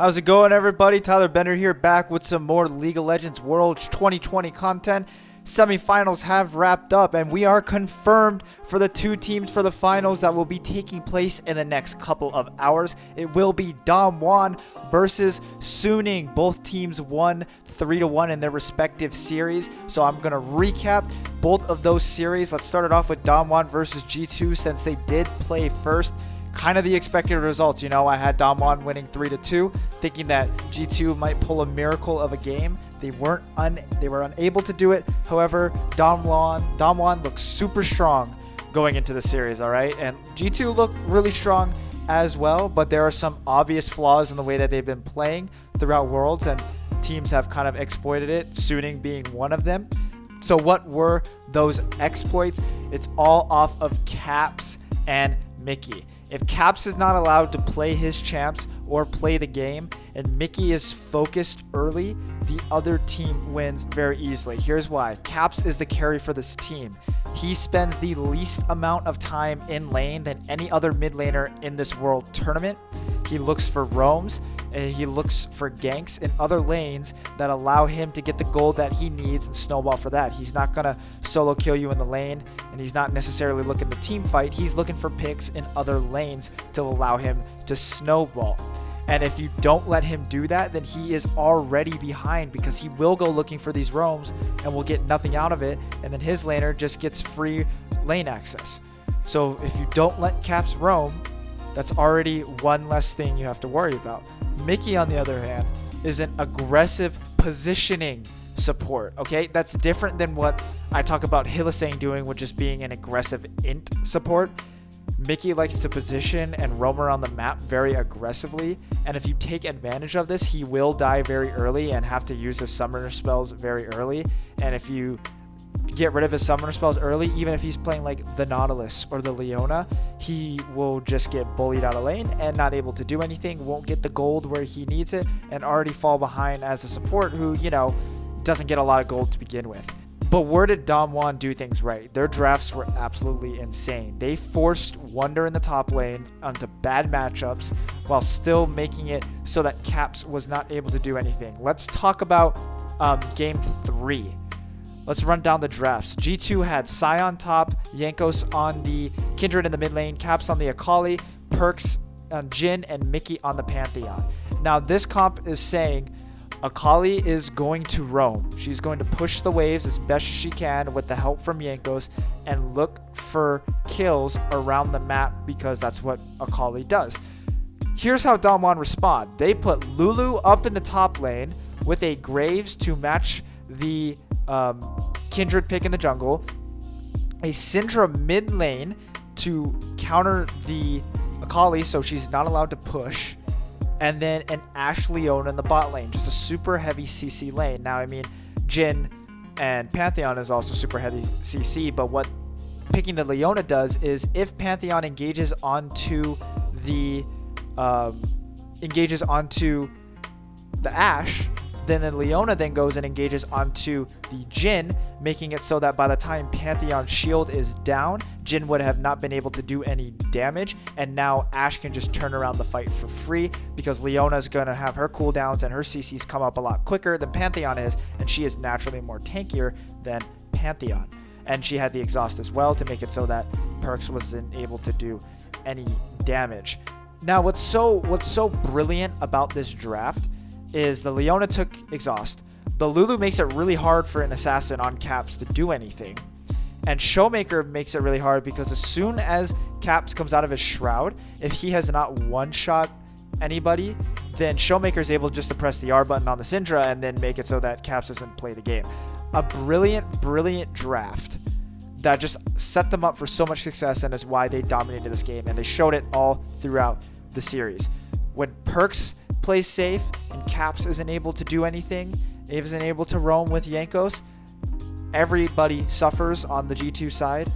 How's it going, everybody? Tyler Bender here, back with some more League of Legends Worlds 2020 content. Semifinals have wrapped up, and we are confirmed for the two teams for the finals that will be taking place in the next couple of hours. It will be Damwon versus Suning. Both teams won 3-1 in their respective series, so I'm going to recap both of those series. Let's start it off with Damwon versus G2 since they did play first. Kind of the expected results. I had Damwon winning 3-2, thinking that G2 might pull a miracle of a game. They were unable to do it. However, Damwon looks super strong going into the series, all right? And G2 looked really strong as well, but there are some obvious flaws in the way that they've been playing throughout Worlds, and teams have kind of exploited it, Suning being one of them. So what were those exploits? It's all off of Caps and Mickey. If Caps is not allowed to play his champs or play the game, and Mickey is focused early, the other team wins very easily. Here's why. Caps is the carry for this team. He spends the least amount of time in lane than any other mid laner in this world tournament. He looks for roams, and he looks for ganks in other lanes that allow him to get the gold that he needs and snowball for that. He's not going to solo kill you in the lane, and he's not necessarily looking to team fight. He's looking for picks in other lanes to allow him to snowball. And if you don't let him do that, then he is already behind, because he will go looking for these roams and will get nothing out of it, and then his laner just gets free lane access. So if you don't let Caps roam, that's already one less thing you have to worry about. Mickey, on the other hand, is an aggressive positioning support, okay? That's different than what I talk about Hylissang doing, which is being an aggressive int support. Mickey likes to position and roam around the map very aggressively, and if you take advantage of this, he will die very early and have to use his summoner spells very early. And if you get rid of his summoner spells early, even if he's playing like the Nautilus or the Leona, he will just get bullied out of lane and not able to do anything, won't get the gold where he needs it, and already fall behind as a support who, doesn't get a lot of gold to begin with. But where did Damwon do things right? Their drafts were absolutely insane. They forced Wonder in the top lane onto bad matchups while still making it so that Caps was not able to do anything. Let's talk about Game 3. Let's run down the drafts. G2 had Psy on top, Jankos on the Kindred in the mid lane, Caps on the Akali, Perks on Jhin, and Mickey on the Pantheon. Now this comp is saying Akali is going to roam. She's going to push the waves as best as she can with the help from Jankos and look for kills around the map, because that's what Akali does. Here's how Damwon respond. They put Lulu up in the top lane with a Graves to match the Kindred pick in the jungle, a Syndra mid lane to counter the Akali so she's not allowed to push, and then an Ashe Leona in the bot lane, just a super heavy CC lane. Now, Jhin and Pantheon is also super heavy CC, but what picking the Leona does is if Pantheon engages onto the Ashe, then the Leona then goes and engages onto the Jhin, making it so that by the time Pantheon's shield is down, Jhin would have not been able to do any damage, and now Ashe can just turn around the fight for free, because Leona's going to have her cooldowns and her CCs come up a lot quicker than Pantheon is, and she is naturally more tankier than Pantheon. And she had the exhaust as well to make it so that Perks wasn't able to do any damage. Now, what's so brilliant about this draft is the Leona took exhaust. The Lulu makes it really hard for an assassin on Caps to do anything. And Showmaker makes it really hard, because as soon as Caps comes out of his shroud, if he has not one-shot anybody, then Showmaker is able just to press the R button on the Syndra and then make it so that Caps doesn't play the game. A brilliant draft that just set them up for so much success, and is why they dominated this game, and they showed it all throughout the series. When Perks plays safe and Caps isn't able to do anything, isn't able to roam with Jankos, everybody suffers on the G2 side,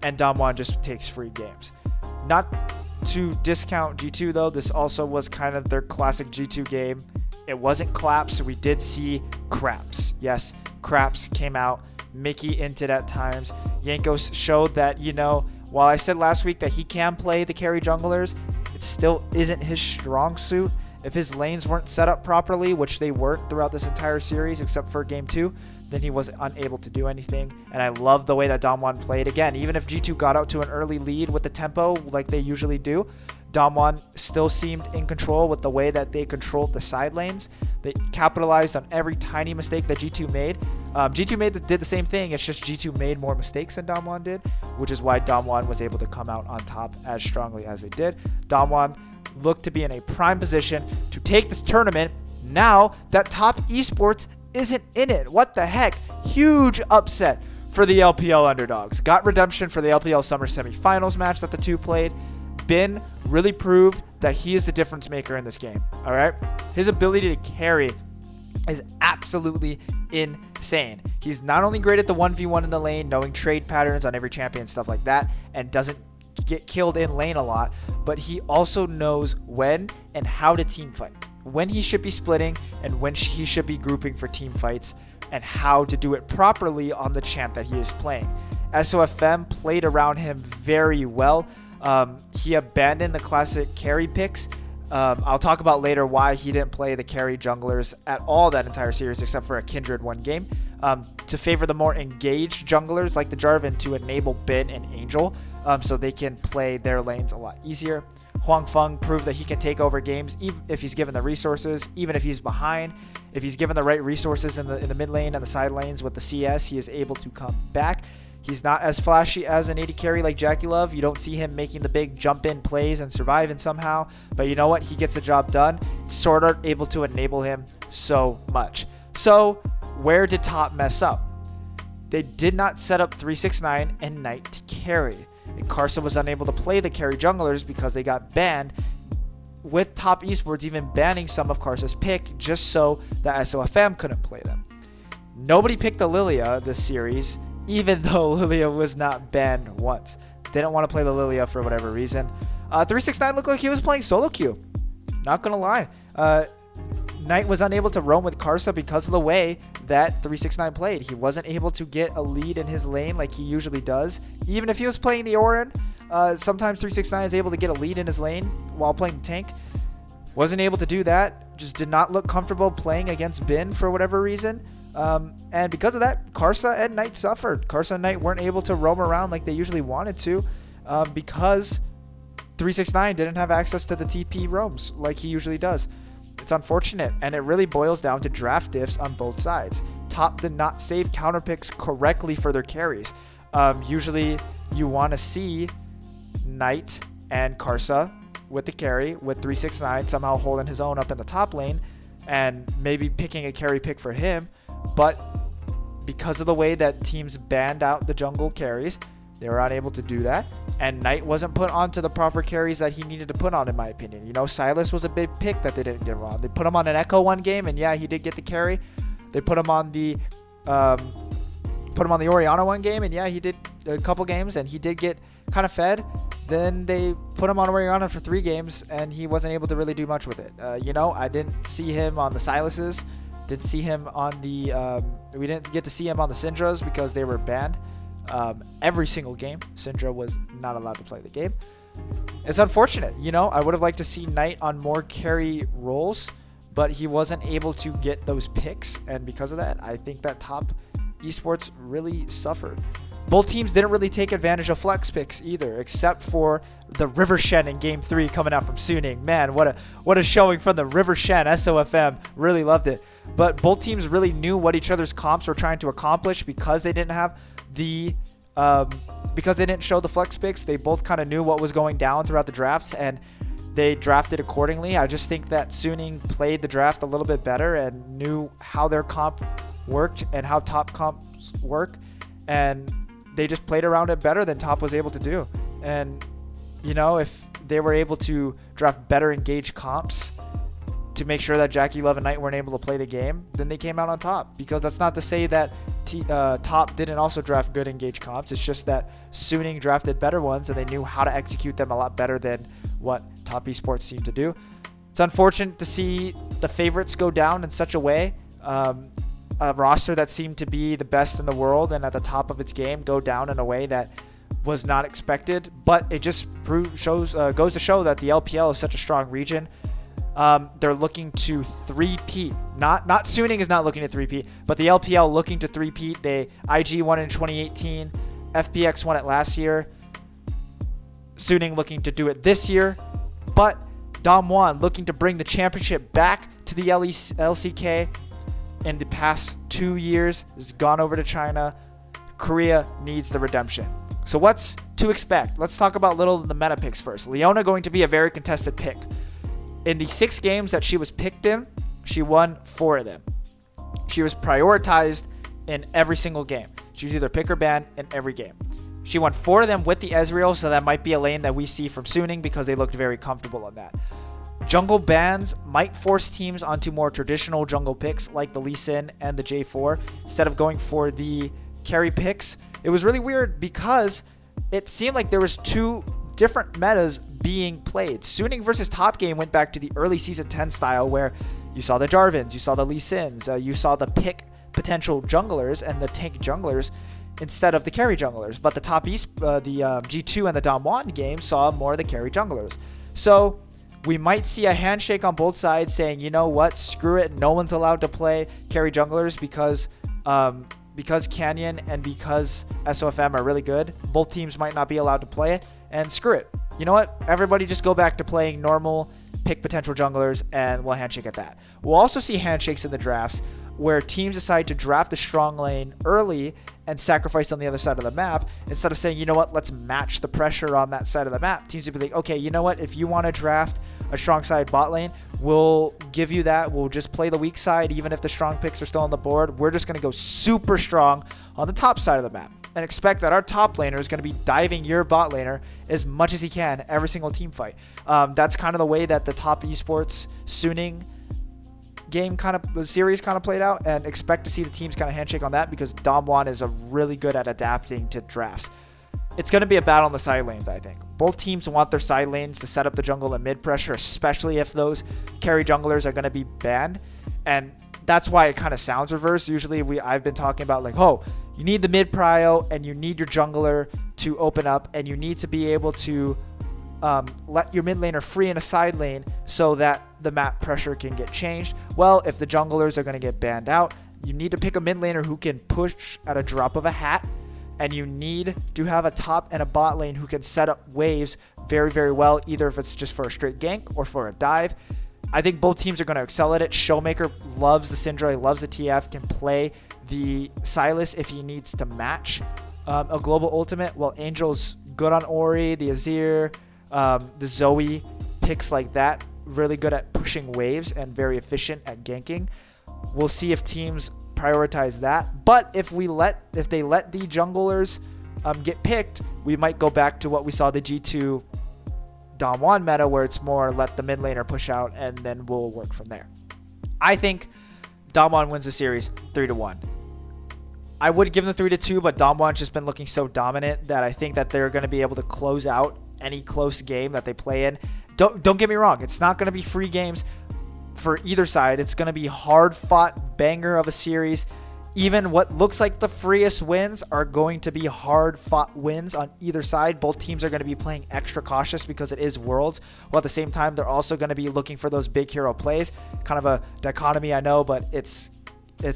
and Damwon just takes free games. Not to discount G2 though, this also was kind of their classic G2 game. It wasn't claps, so we did see craps. Yes, craps came out. Mickey inted at times. Jankos showed that, while I said last week that he can play the carry junglers, it still isn't his strong suit. If his lanes weren't set up properly, which they weren't throughout this entire series except for game 2, then he was unable to do anything. And I love the way that Damwon played. Again, even if G2 got out to an early lead with the tempo like they usually do, Damwon still seemed in control with the way that they controlled the side lanes. They capitalized on every tiny mistake that G2 made. G2 did the same thing. It's just G2 made more mistakes than Damwon did, which is why Damwon was able to come out on top as strongly as they did. Damwon looked to be in a prime position to take this tournament now that Top Esports isn't in it. What the heck? Huge upset for the LPL underdogs. Got redemption for the LPL Summer Semifinals match that the two played. Bin really proved that he is the difference maker in this game. All right, his ability to carry is absolutely insane. He's not only great at the 1v1 in the lane, knowing trade patterns on every champion, stuff like that, and doesn't get killed in lane a lot, but he also knows when and how to team fight, when he should be splitting and when he should be grouping for team fights, and how to do it properly on the champ that he is playing. SOFM played around him very well. He abandoned the classic carry picks. I'll talk about later why he didn't play the carry junglers at all that entire series except for a Kindred one game, to favor the more engaged junglers like the Jarvan to enable Bin and Angel, so they can play their lanes a lot easier. Huang Feng proved that he can take over games even if he's given the resources, even if he's behind. If he's given the right resources in the mid lane and the side lanes with the CS, he is able to come back. He's not as flashy as an AD carry like Jackie Love. You don't see him making the big jump in plays and surviving somehow. But you know what? He gets the job done. Sort of able to enable him so much. So where did Top mess up? They did not set up 369 and Knight to carry. And Karsa was unable to play the carry junglers because they got banned, with Top Esports even banning some of Karsa's pick just so that SOFM couldn't play them. Nobody picked the Lilia this series, even though Lilia was not banned once. Didn't want to play the Lilia for whatever reason. 369 looked like he was playing solo queue. Not gonna lie. Knight was unable to roam with Karsa because of the way that 369 played. He wasn't able to get a lead in his lane like he usually does. Even if he was playing the Orion, sometimes 369 is able to get a lead in his lane while playing the tank. Wasn't able to do that. Just did not look comfortable playing against Bin for whatever reason. And because of that, Karsa and Knight suffered. Karsa and Knight weren't able to roam around like they usually wanted to, because 369 didn't have access to the TP roams like he usually does. It's unfortunate, and it really boils down to draft diffs on both sides. Top did not save counter picks correctly for their carries. Usually you want to see Knight and Karsa with the carry, with 369 somehow holding his own up in the top lane and maybe picking a carry pick for him. But because of the way that teams banned out the jungle carries, they were unable to do that. And Knight wasn't put onto the proper carries that he needed to put on, in my opinion. You know, Silas was a big pick that they didn't get him on. They put him on an Echo one game, and yeah, he did get the carry. They put him on the Orianna one game, and yeah, he did a couple games, and he did get kind of fed. Then they put him on Orianna for 3 games, and he wasn't able to really do much with it. You know, I didn't see him on the Silases. Didn't see him on the... we didn't get to see him on the Syndras because they were banned. Every single game, Syndra was not allowed to play the game. It's unfortunate, you know. I would have liked to see Knight on more carry roles, but he wasn't able to get those picks, and because of that, I think that Top Esports really suffered. Both teams didn't really take advantage of flex picks either, except for the River Shen in Game 3 coming out from Suning. Man, what a showing from the River Shen. SOFM really loved it. But both teams really knew what each other's comps were trying to accomplish because they didn't have the because they didn't show the flex picks. They both kind of knew what was going down throughout the drafts, and they drafted accordingly. I just think that Suning played the draft a little bit better and knew how their comp worked and how Top comps work, and they just played around it better than Top was able to do. And you know, if they were able to draft better engaged comps to make sure that Jackie Love and Knight weren't able to play the game, then they came out on top. Because that's not to say that Top didn't also draft good engaged comps. It's just that Suning drafted better ones, and they knew how to execute them a lot better than what Top Esports seemed to do. It's unfortunate to see the favorites go down in such a way. A roster that seemed to be the best in the world and at the top of its game go down in a way that was not expected. But it just goes to show that the LPL is such a strong region. They're looking to three-peat. Not Suning is not looking to three-peat, but the LPL looking to three-peat. IG won in 2018. FPX won it last year. Suning looking to do it this year. But Damwon looking to bring the championship back to the LCK. In the past 2 years, has gone over to China. Korea needs the redemption. So what's to expect? Let's talk about little of the meta picks first. Leona going to be a very contested pick. In the 6 games that she was picked in, she won 4 of them. She was prioritized in every single game. She was either pick or ban in every game. She won 4 of them with the Ezreal, so that might be a lane that we see from Suning because they looked very comfortable on that. Jungle bans might force teams onto more traditional jungle picks like the Lee Sin and the J4 instead of going for the carry picks. It was really weird because it seemed like there was 2 different metas being played. Suning versus Top Game went back to the early Season 10 style where you saw the Jarvans, you saw the Lee Sins, you saw the pick potential junglers and the tank junglers instead of the carry junglers. But the G2 and the Damwon game saw more of the carry junglers. So we might see a handshake on both sides saying, you know what, screw it, no one's allowed to play carry junglers because Canyon and because SOFM are really good. Both teams might not be allowed to play it, and screw it. You know what? Everybody just go back to playing normal pick potential junglers, and we'll handshake at that. We'll also see handshakes in the drafts where teams decide to draft the strong lane early and sacrifice on the other side of the map instead of saying, you know what, let's match the pressure on that side of the map. Teams would be like, okay, you know what, if you want to draft a strong side bot lane, we'll give you that. We'll just play the weak side even if the strong picks are still on the board. We're just going to go super strong on the top side of the map and expect that our top laner is going to be diving your bot laner as much as he can every single team fight. That's kind of the way that the top esports Suning game series played out, and expect to see the teams handshake on that because Damwon is really good at adapting to drafts. It's going to be a battle on the side lanes, I think. Both teams want their side lanes to set up the jungle and mid pressure, especially if those carry junglers are going to be banned. And that's why it kind of sounds reverse. Usually I've been talking about you need the mid prio and you need your jungler to open up and you need to be able to let your mid laner free in a side lane so that the map pressure can get changed. Well, if the junglers are going to get banned out, you need to pick a mid laner who can push at a drop of a hat, and you need to have a top and a bot lane who can set up waves very, very well, either if it's just for a straight gank or for a dive. I think both teams are going to excel at it. Showmaker loves the Syndra, he loves the TF, can play the Sylas if he needs to match a global ultimate, while Angel's good on Ori, the Azir, the Zoe, picks like that, really good at pushing waves and very efficient at ganking. We'll see if teams prioritize that. But if they let the junglers get picked, we might go back to what we saw the G2 Damwon meta, where it's more let the mid laner push out and then we'll work from there. I think Damwon wins the series 3-1. I would give them 3-2, but Damwon's just been looking so dominant that I think that they're going to be able to close out any close game that they play in. Don't get me wrong, it's not going to be free games for either side. It's going to be hard fought banger of a series. Even what looks like the freest wins are going to be hard fought wins on either side. Both teams are going to be playing extra cautious because it is Worlds, while at the same time they're also going to be looking for those big hero plays. Kind of a dichotomy, I know, but it's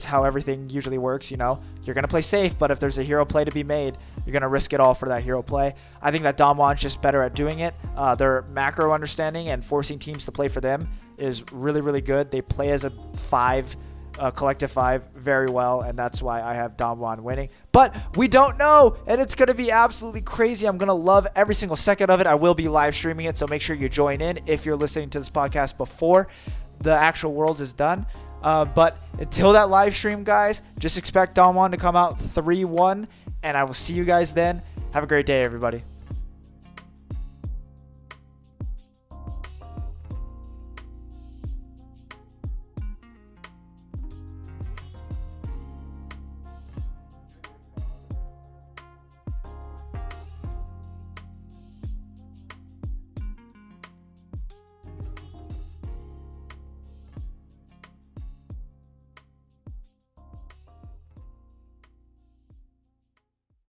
how everything usually works. You're going to play safe, but if there's a hero play to be made, you're going to risk it all for that hero play. I think that Damwon's just better at doing it. Their macro understanding and forcing teams to play for them is really, really good. They play as a collective 5 very well, and that's why I have Damwon winning. But we don't know, and it's going to be absolutely crazy. I'm going to love every single second of it. I will be live streaming it, so make sure you join in if you're listening to this podcast before the actual Worlds is done. But until that live stream, guys, just expect Damwon to come out 3-1, and I will see you guys then. Have a great day, everybody.